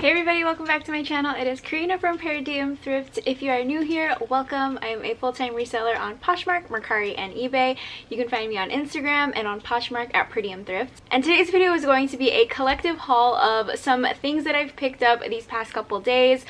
Hey everybody, welcome back to my channel. It is Karina from Thrift. If you are new here, welcome. I am a full-time reseller on Poshmark, Mercari, and eBay. You can find me on Instagram and on Poshmark at Thrift. And today's video is going to be a collective haul of some things that I've picked up these past couple days.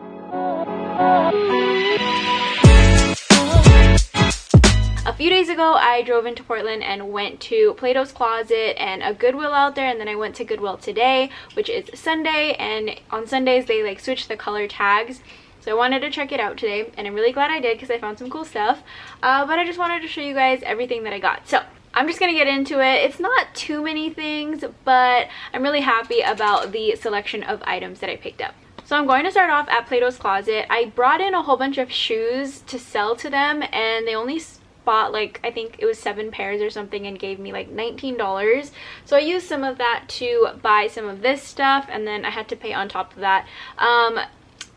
A few days ago, I drove into Portland and went to Plato's Closet and a Goodwill out there, and then I went to Goodwill today, which is Sunday, and on Sundays they like switch the color tags. So I wanted to check it out today, and I'm really glad I did because I found some cool stuff. But I just wanted to show you guys everything that I got. So I'm just gonna get into it. It's not too many things, but I'm really happy about the selection of items that I picked up. So I'm going to start off at Plato's Closet. I brought in a whole bunch of shoes to sell to them, and they only bought like, I think it was 7 pairs or something, and gave me like $19. So I used some of that to buy some of this stuff, and then I had to pay on top of that.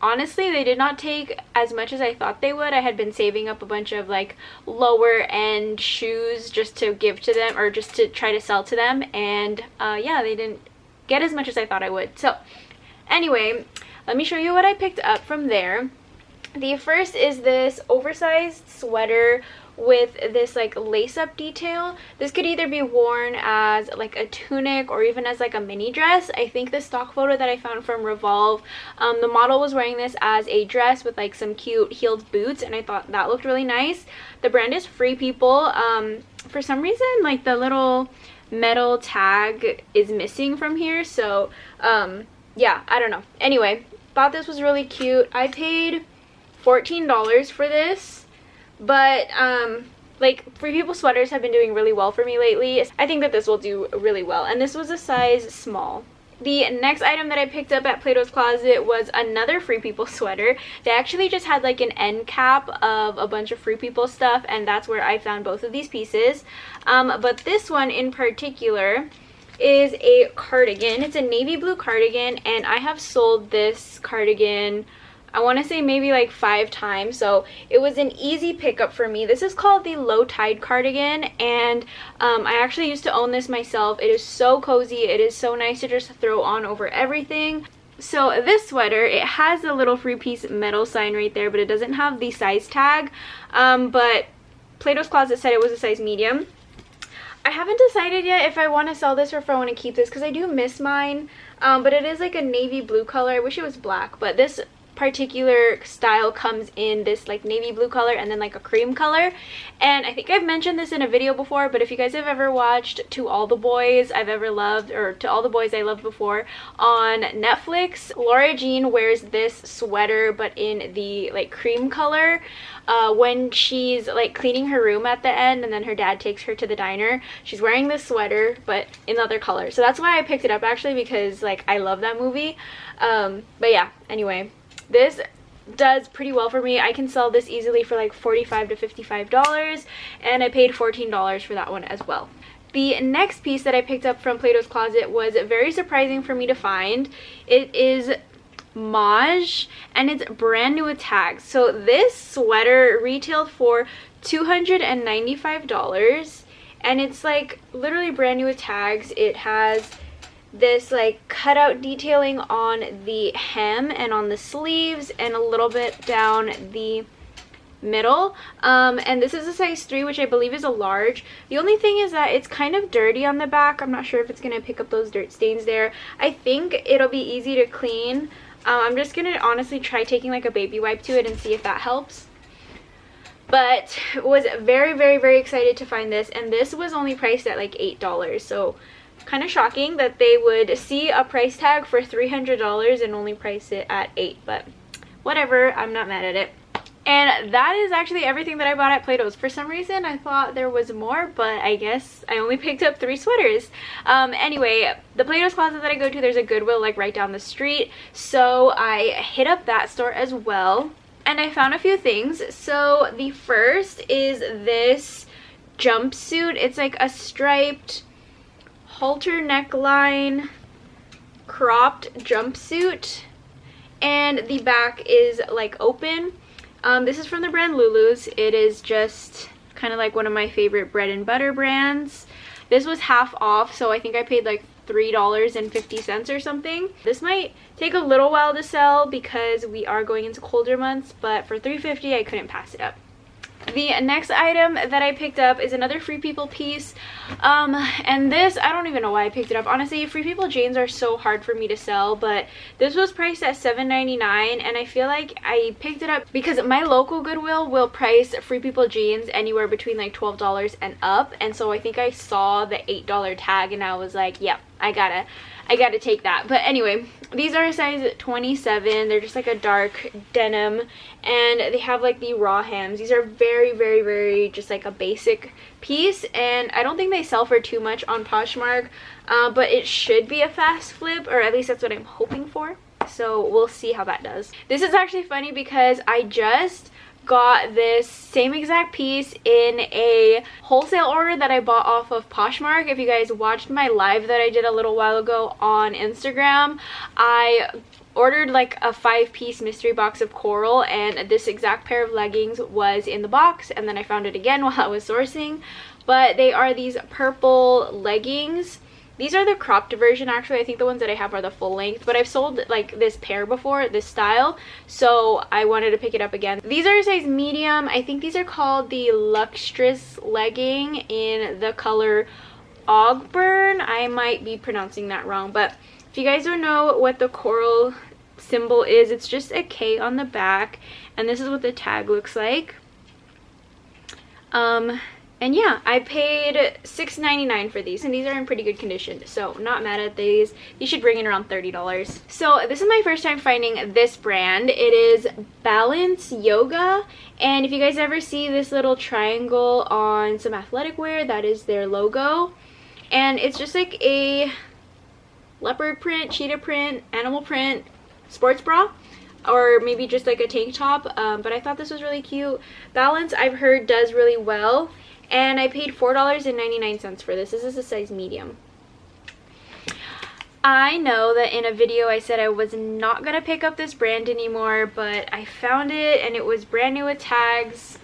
Honestly, they did not take as much as I thought they would. I had been saving up a bunch of like lower end shoes just to give to them, or just to try to sell to them, and yeah, they didn't get as much as I thought I would. So anyway, let me show you what I picked up from there. The first is this oversized sweater with this like lace-up detail. This could either be worn as like a tunic or even as like a mini dress. I think the stock photo that I found from Revolve, the model was wearing this as a dress with like some cute heeled boots, and I thought that looked really nice. The brand is Free People. For some reason, like the little metal tag is missing from here, so yeah, I don't know. Anyway, thought this was really cute. I paid $14 for this. But like Free People sweaters have been doing really well for me lately. I think that this will do really well, and this was a size small. The next item that I picked up at Plato's Closet was another Free People sweater. They actually just had like an end cap of a bunch of Free People stuff, and that's where I found both of these pieces. But this one in particular is a cardigan. It's a navy blue cardigan, and I have sold this cardigan, I want to say maybe like 5 times, so it was an easy pickup for me. This is called the Low Tide cardigan, and I actually used to own this myself. It is so cozy. It is so nice to just throw on over everything. So this sweater, it has a little free piece metal sign right there, but it doesn't have the size tag. But Plato's Closet said it was a size medium. I haven't decided yet if I want to sell this or if I want to keep this, because I do miss mine. But it is like a navy blue color. I wish it was black, but this particular style comes in this like navy blue color and then like a cream color. And I think I've mentioned this in a video before, but if you guys have ever watched To All the Boys I've Ever Loved, or To All the Boys I Loved Before on Netflix, Laura Jean wears this sweater but in the like cream color when she's like cleaning her room at the end, and then her dad takes her to the diner. She's wearing this sweater but in the other color, so that's why I picked it up actually, because like I love that movie. But yeah, anyway, this does pretty well for me. I can sell this easily for like $45 to $55, and I paid $14 for that one as well. The next piece that I picked up from Plato's Closet was very surprising for me to find. It is Mauve, and it's brand new with tags. So this sweater retailed for $295, and it's like literally brand new with tags. It has this like cutout detailing on the hem and on the sleeves and a little bit down the middle, and this is a size 3, which I believe is a large. The only thing is that it's kind of dirty on the back. I'm not sure if it's gonna pick up those dirt stains there. I think it'll be easy to clean. I'm just gonna honestly try taking like a baby wipe to it and see if that helps. But was very excited to find this, and this was only priced at like $8, so kind of shocking that they would see a price tag for $300 and only price it at $8, but whatever, I'm not mad at it. And that is actually everything that I bought at Plato's. For some reason I thought there was more, but I guess I only picked up 3 sweaters. Anyway, the Plato's Closet that I go to, there's a Goodwill like right down the street, so I hit up that store as well, and I found a few things. So the first is this jumpsuit. It's like a striped halter neckline cropped jumpsuit, and the back is like open. This is from the brand Lulu's. It is just kind of like one of my favorite bread and butter brands. This was half off, so I think I paid like $3.50 or something. This might take a little while to sell because we are going into colder months, but for $3.50 I couldn't pass it up. The next item that I picked up is another Free People piece, and this, I don't even know why I picked it up. Honestly, Free People jeans are so hard for me to sell, but this was priced at $7.99, and I feel like I picked it up because my local Goodwill will price Free People jeans anywhere between like $12 and up, and so I think I saw the $8 tag and I was like, yep, I gotta take that. But anyway, these are a size 27. They're just like a dark denim, and they have like the raw hems. These are very just like a basic piece, and I don't think they sell for too much on Poshmark, but it should be a fast flip, or at least that's what I'm hoping for. So we'll see how that does. This is actually funny because I just got this same exact piece in a wholesale order that I bought off of Poshmark. If you guys watched my live that I did a little while ago on Instagram, I ordered like a 5-piece mystery box of coral, and this exact pair of leggings was in the box, and then I found it again while I was sourcing. But they are these purple leggings. These are the cropped version, actually. I think the ones that I have are the full length, but I've sold like this pair before, this style, so I wanted to pick it up again. These are a size medium. I think these are called the Luxtress legging in the color Ogburn. I might be pronouncing that wrong, but if you guys don't know what the coral symbol is, it's just a K on the back, and this is what the tag looks like. And yeah, I paid $6.99 for these, and these are in pretty good condition, so not mad at these. These should bring in around $30. So this is my first time finding this brand. It is Balance Yoga, and if you guys ever see this little triangle on some athletic wear, that is their logo. And it's just like a leopard print, cheetah print, animal print sports bra, or maybe just like a tank top, but I thought this was really cute. Balance, I've heard, does really well, and I paid $4.99 for this. This is a size medium. I know that in a video I said I was not gonna pick up this brand anymore, but I found it and it was brand new with tags,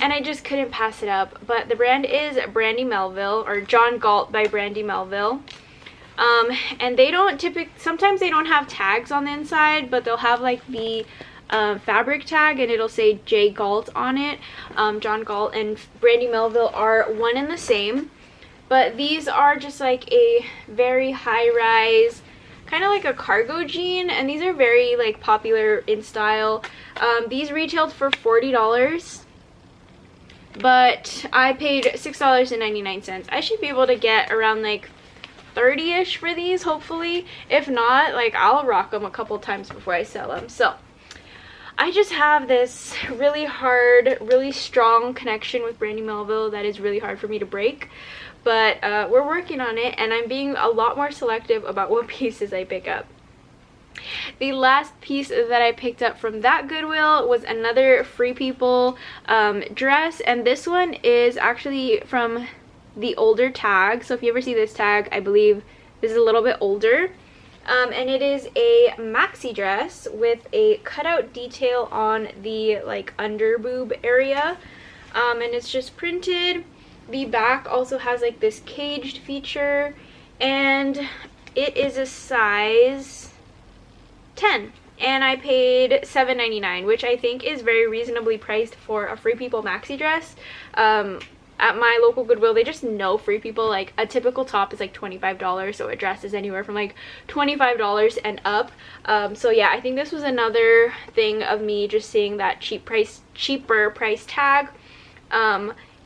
and I just couldn't pass it up. But the brand is Brandy Melville, or John Galt by Brandy Melville. And they don't sometimes they don't have tags on the inside, but they'll have like the fabric tag, and it'll say J Galt on it. John Galt and Brandy Melville are one and the same, but these are just like a very high-rise, kind of like a cargo jean, and these are very like popular in style. These retailed for $40, but I paid $6.99. I should be able to get around like 30-ish for these, hopefully. If not, like, I'll rock them a couple times before I sell them. So I just have this really hard, really strong connection with Brandy Melville that is really hard for me to break, but we're working on it, and I'm being a lot more selective about what pieces I pick up. The last piece that I picked up from that Goodwill was another Free People dress, and this one is actually from the older tag. So if you ever see this tag, I believe this is a little bit older, and it is a maxi dress with a cutout detail on the like under boob area, and it's just printed. The back also has like this caged feature, and it is a size 10, and I paid $7.99, which I think is very reasonably priced for a Free People maxi dress. At my local Goodwill, they just know Free People. Like, a typical top is like $25, so a dress is anywhere from like $25 and up. So yeah, I think this was another thing of me just seeing that cheaper price tag,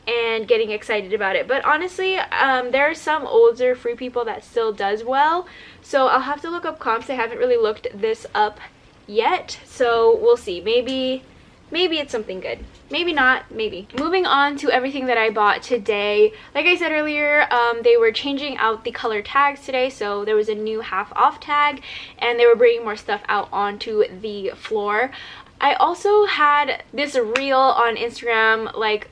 and getting excited about it. But honestly, there are some older Free People that still does well, so I'll have to look up comps. I haven't really looked this up yet, so we'll see. Maybe it's something good. Maybe not, maybe. Moving on to everything that I bought today. Like I said earlier, they were changing out the color tags today, so there was a new half off tag, and they were bringing more stuff out onto the floor. I also had this reel on Instagram, like,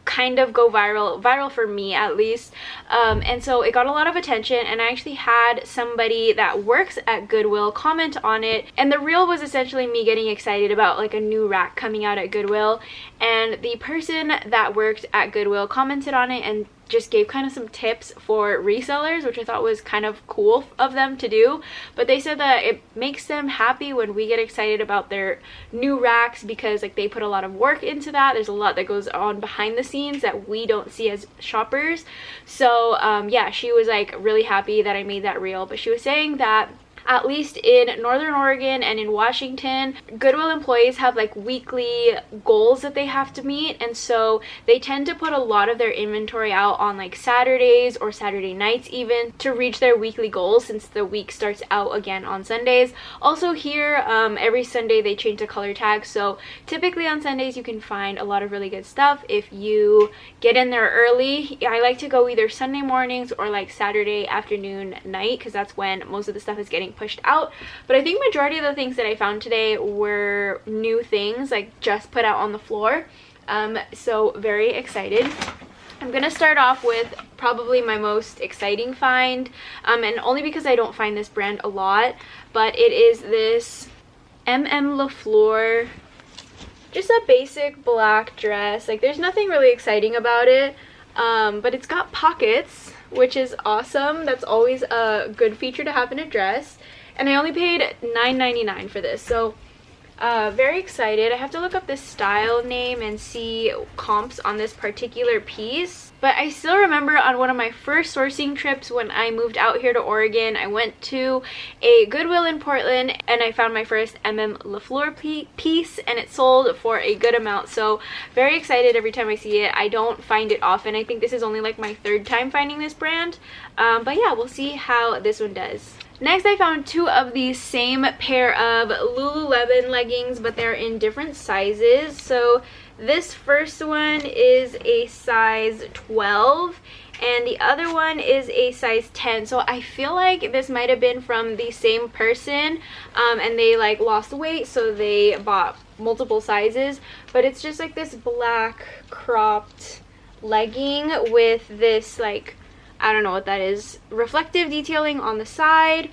kind of go viral for me at least, and so it got a lot of attention, and I actually had somebody that works at Goodwill comment on it, and the reel was essentially me getting excited about like a new rack coming out at Goodwill, and the person that worked at Goodwill commented on it and just gave kind of some tips for resellers, which I thought was kind of cool of them to do. But they said that it makes them happy when we get excited about their new racks, because like they put a lot of work into that. There's a lot that goes on behind the scenes that we don't see as shoppers. So yeah, she was like really happy that I made that reel. But she was saying that at least in Northern Oregon and in Washington, Goodwill employees have like weekly goals that they have to meet, and so they tend to put a lot of their inventory out on like Saturdays or Saturday nights even to reach their weekly goals, since the week starts out again on Sundays. Also here, every Sunday they change the color tag, so typically on Sundays you can find a lot of really good stuff if you get in there early. I like to go either Sunday mornings or like Saturday afternoon night, because that's when most of the stuff is getting pushed out. But I think majority of the things that I found today were new things, like just put out on the floor. So very excited. I'm gonna start off with probably my most exciting find, and only because I don't find this brand a lot, but it is this LaFleur, just a basic black dress. Like there's nothing really exciting about it, but it's got pockets, which is awesome. That's always a good feature to have in a dress. And I only paid $9.99 for this, so very excited. I have to look up the style name and see comps on this particular piece. But I still remember on one of my first sourcing trips when I moved out here to Oregon, I went to a Goodwill in Portland and I found my first LaFleur piece, and it sold for a good amount. So very excited every time I see it. I don't find it often. I think this is only like my third time finding this brand. But yeah, we'll see how this one does. Next, I found two of these same pair of Lululemon leggings, but they're in different sizes. So this first one is a size 12 and the other one is a size 10. So I feel like this might have been from the same person, and they like lost weight, so they bought multiple sizes. But it's just like this black cropped legging with this like, I don't know what that is, reflective detailing on the side.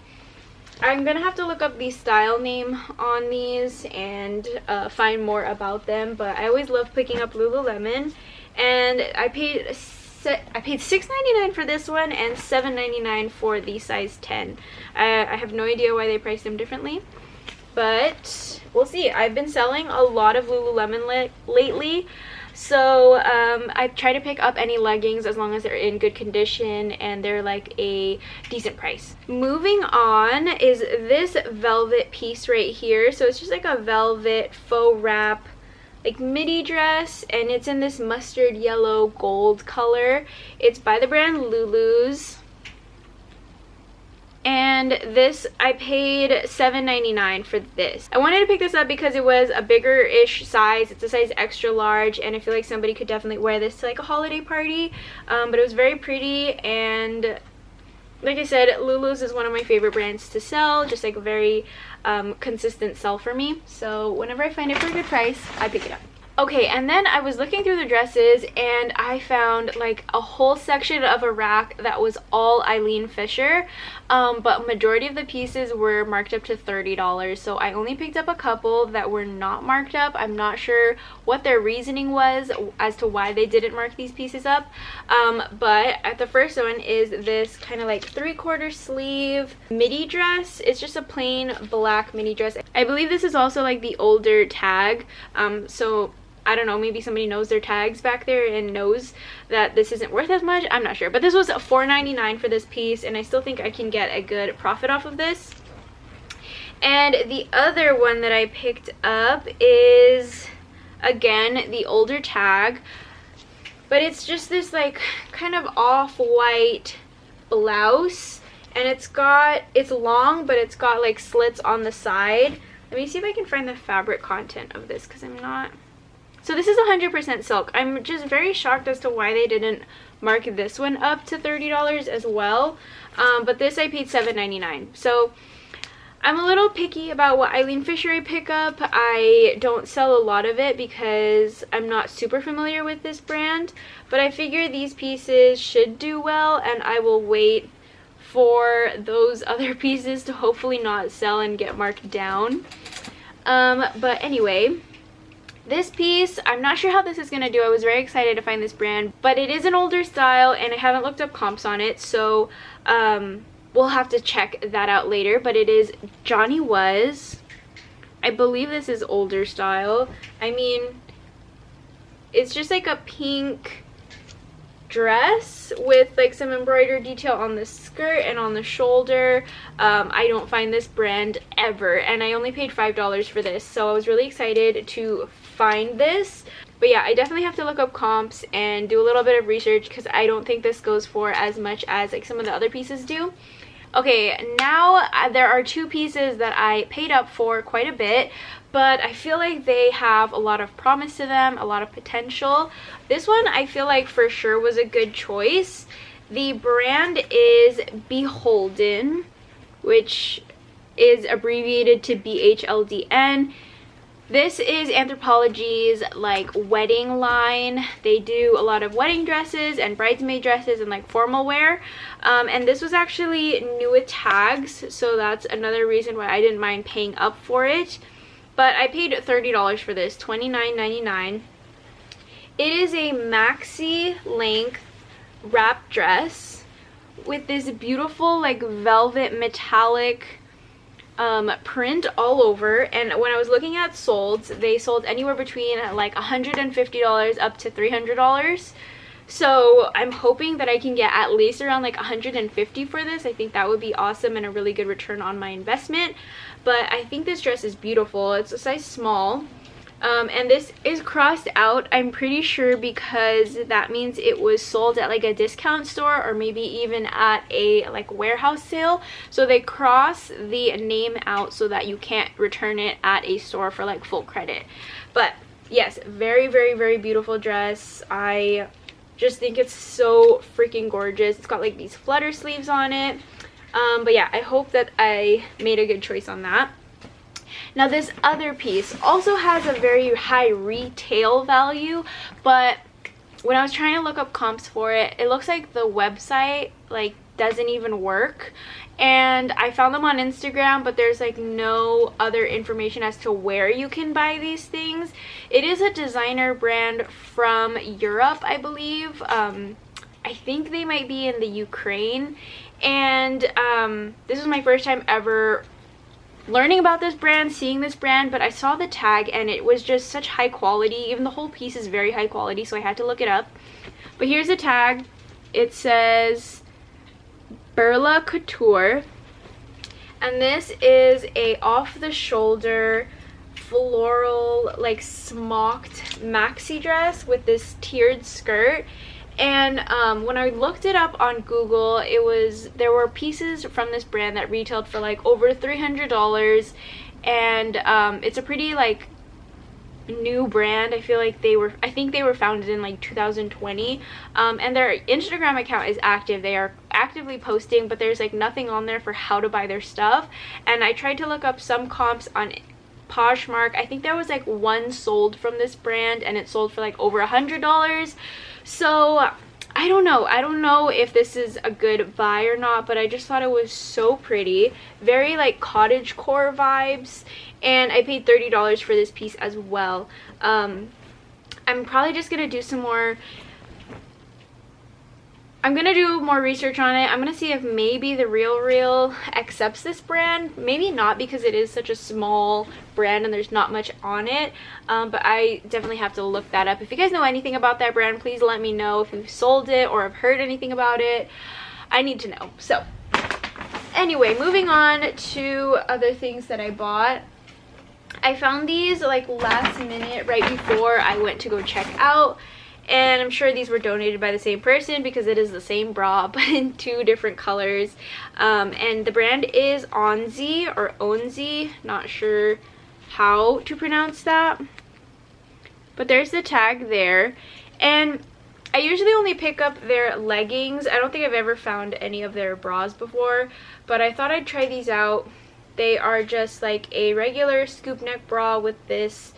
I'm gonna have to look up the style name on these and find more about them, but I always love picking up Lululemon, and I paid $6.99 for this one and $7.99 for the size 10. I have no idea why they priced them differently, but we'll see. I've been selling a lot of Lululemon lately. So I try to pick up any leggings as long as they're in good condition and they're like a decent price. Moving on is this velvet piece right here. So it's just like a velvet faux wrap like midi dress, and it's in this mustard yellow gold color. It's by the brand Lulu's. And this, I paid $7.99 for this. I wanted to pick this up because it was a bigger-ish size. It's a size extra large, and I feel like somebody could definitely wear this to like a holiday party. But it was very pretty, and like I said, Lulu's is one of my favorite brands to sell. Just like a very consistent sell for me. So whenever I find it for a good price, I pick it up. Okay, and then I was looking through the dresses and I found like a whole section of a rack that was all Eileen Fisher, but majority of the pieces were marked up to $30. So I only picked up a couple that were not marked up. I'm not sure what their reasoning was as to why they didn't mark these pieces up, but at the first one is this kind of like 3/4 sleeve midi dress. It's just a plain black midi dress. I believe this is also like the older tag, so I don't know, maybe somebody knows their tags back there and knows that this isn't worth as much. I'm not sure. But this was $4.99 for this piece, and I still think I can get a good profit off of this. And the other one that I picked up is, again, the older tag. But it's just this, like, kind of off-white blouse. And it's long, but it's got, like, slits on the side. Let me see if I can find the fabric content of this, because I'm not... So this is 100% silk. I'm just very shocked as to why they didn't mark this one up to $30 as well. But this I paid $7.99. So I'm a little picky about what Eileen Fisher I pick up. I don't sell a lot of it because I'm not super familiar with this brand. But I figure these pieces should do well, and I will wait for those other pieces to hopefully not sell and get marked down. But anyway... This piece, I'm not sure how this is going to do. I was very excited to find this brand, but it is an older style and I haven't looked up comps on it, so we'll have to check that out later. But it is Johnny Was. I believe this is older style. I mean, it's just like a pink dress with like some embroidered detail on the skirt and on the shoulder. I don't find this brand ever, and I only paid $5 for this, so I was really excited to find this. But yeah, I definitely have to look up comps and do a little bit of research because I don't think this goes for as much as like some of the other pieces do. Okay, now there are two pieces that I paid up for quite a bit, but I feel like they have a lot of promise to them, a lot of potential. This one I feel like for sure was a good choice. The brand is Beholden, which is abbreviated to BHLDN. This is Anthropologie's like wedding line. They do a lot of wedding dresses and bridesmaid dresses and like formal wear. And this was actually new with tags, so that's another reason why I didn't mind paying up for it. But I paid $30 for this, $29.99. It is a maxi length wrap dress with this beautiful like velvet metallic print all over. And when I was looking at solds, they sold anywhere between like $150 up to $300. So I'm hoping that I can get at least around like $150 for this. I think that would be awesome and a really good return on my investment. But I think this dress is beautiful. It's a size small. And this is crossed out, I'm pretty sure, because that means it was sold at like a discount store or maybe even at a like warehouse sale. So they cross the name out so that you can't return it at a store for like full credit. But yes, very, very, very beautiful dress. I just think it's so freaking gorgeous. It's got like these flutter sleeves on it. But yeah, I hope that I made a good choice on that. Now this other piece also has a very high retail value, but when I was trying to look up comps for it, it looks like the website like doesn't even work. And I found them on Instagram, but there's like no other information as to where you can buy these things. It is a designer brand from Europe, I believe. I think they might be in the Ukraine. And this was my first time ever learning about this brand, seeing this brand, but I saw the tag and it was just such high quality. Even the whole piece is very high quality, so I had to look it up. But here's the tag. It says Berla Couture, and this is a off-the-shoulder floral like smocked maxi dress with this tiered skirt. And when I looked it up on Google, there were pieces from this brand that retailed for like over $300, and it's a pretty like new brand. I think they were founded in like 2020, and their Instagram account is active. They are actively posting, but there's like nothing on there for how to buy their stuff. And I tried to look up some comps on Poshmark. I think there was like one sold from this brand and it sold for like over $100. So I don't know if this is a good buy or not, but I just thought it was so pretty, very like cottagecore vibes, and I paid $30 for this piece as well. I'm probably just gonna do I'm gonna do more research on it. I'm gonna see if maybe the Real accepts this brand. Maybe not, because it is such a small brand and there's not much on it. But I definitely have to look that up. If you guys know anything about that brand, please let me know if you've sold it or have heard anything about it. I need to know. So anyway, moving on to other things that I bought. I found these like last minute right before I went to go check out. And I'm sure these were donated by the same person because it is the same bra but in two different colors. And the brand is Onzi or Onzi, not sure how to pronounce that. But there's the tag there. And I usually only pick up their leggings. I don't think I've ever found any of their bras before, but I thought I'd try these out. They are just like a regular scoop neck bra with this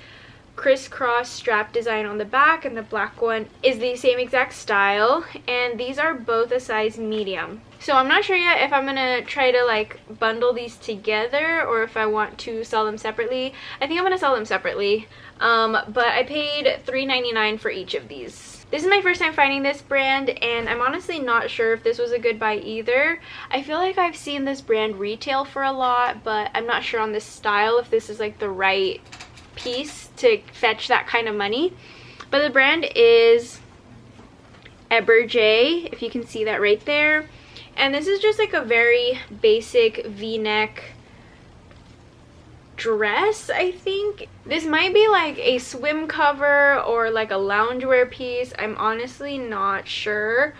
crisscross strap design on the back, and the black one is the same exact style, and these are both a size medium. So I'm not sure yet if I'm gonna try to like bundle these together or if I want to sell them separately. I think I'm gonna sell them separately, but I paid $3.99 for each of these. This is my first time finding this brand, and I'm honestly not sure if this was a good buy either. I feel like I've seen this brand retail for a lot, but I'm not sure on this style if this is like the right piece to fetch that kind of money. But the brand is Eberjay, if you can see that right there. And this is just like a very basic v-neck dress, I think. This might be like a swim cover or like a loungewear piece. I'm honestly not sure,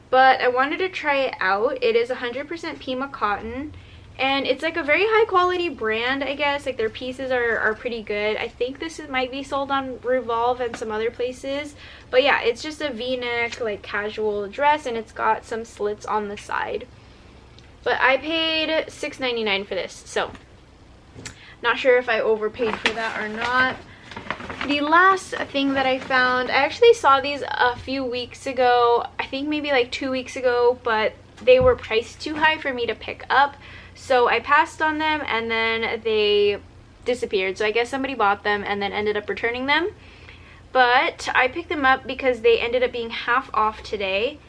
but I wanted to try it out. It is 100% Pima cotton, and it's like a very high quality brand, I guess. Like their pieces are pretty good. I think might be sold on Revolve and some other places. But yeah, it's just a v-neck like casual dress, and it's got some slits on the side. But I paid $6.99 for this, so not sure if I overpaid for that or not. The last thing that I found, I actually saw these a few weeks ago, I think maybe like 2 weeks ago, but they were priced too high for me to pick up. So I passed on them, and then they disappeared. So I guess somebody bought them and then ended up returning them. But I picked them up because they ended up being half off today.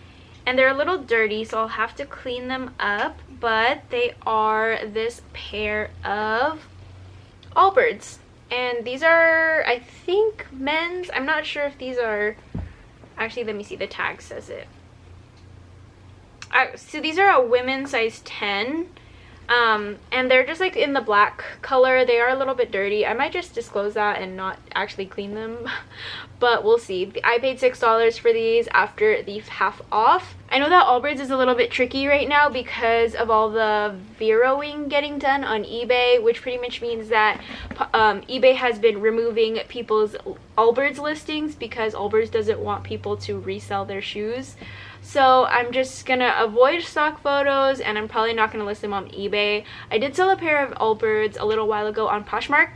And they're a little dirty, so I'll have to clean them up. But they are this pair of Allbirds. And these are, I think, men's. I'm not sure if these are... Actually, let me see. The tag says it. So these are a women's size 10. And they're just like in the black color. They are a little bit dirty. I might just disclose that and not actually clean them, but we'll see. I paid $6 for these after the half off. I know that Allbirds is a little bit tricky right now because of all the zeroing getting done on eBay, which pretty much means that eBay has been removing people's Allbirds listings because Allbirds doesn't want people to resell their shoes. So I'm just gonna avoid stock photos, and I'm probably not gonna list them on eBay. I did sell a pair of Allbirds a little while ago on Poshmark,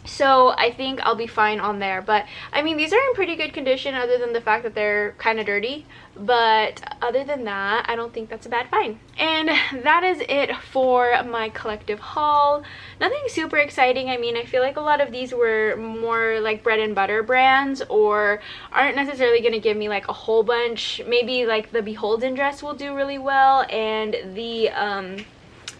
so I think I'll be fine on there. But I mean, these are in pretty good condition other than the fact that they're kind of dirty, but other than that, I don't think that's a bad find. And that is it for my collective haul. Nothing super exciting. I mean, I feel like a lot of these were more like bread and butter brands, or aren't necessarily going to give me like a whole bunch. Maybe like the Beholden dress will do really well, and the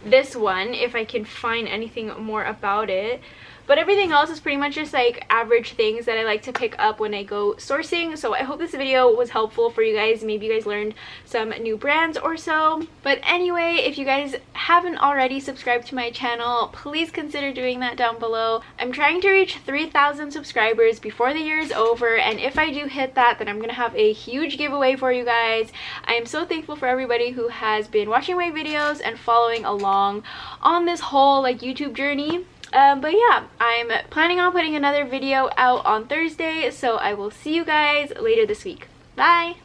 this one, if I can find anything more about it. But everything else is pretty much just like average things that I like to pick up when I go sourcing. So I hope this video was helpful for you guys. Maybe you guys learned some new brands or so. But anyway, if you guys haven't already subscribed to my channel, please consider doing that down below. I'm trying to reach 3,000 subscribers before the year is over, and if I do hit that, then I'm gonna have a huge giveaway for you guys. I am so thankful for everybody who has been watching my videos and following along on this whole like YouTube journey. But yeah, I'm planning on putting another video out on Thursday, so I will see you guys later this week. Bye!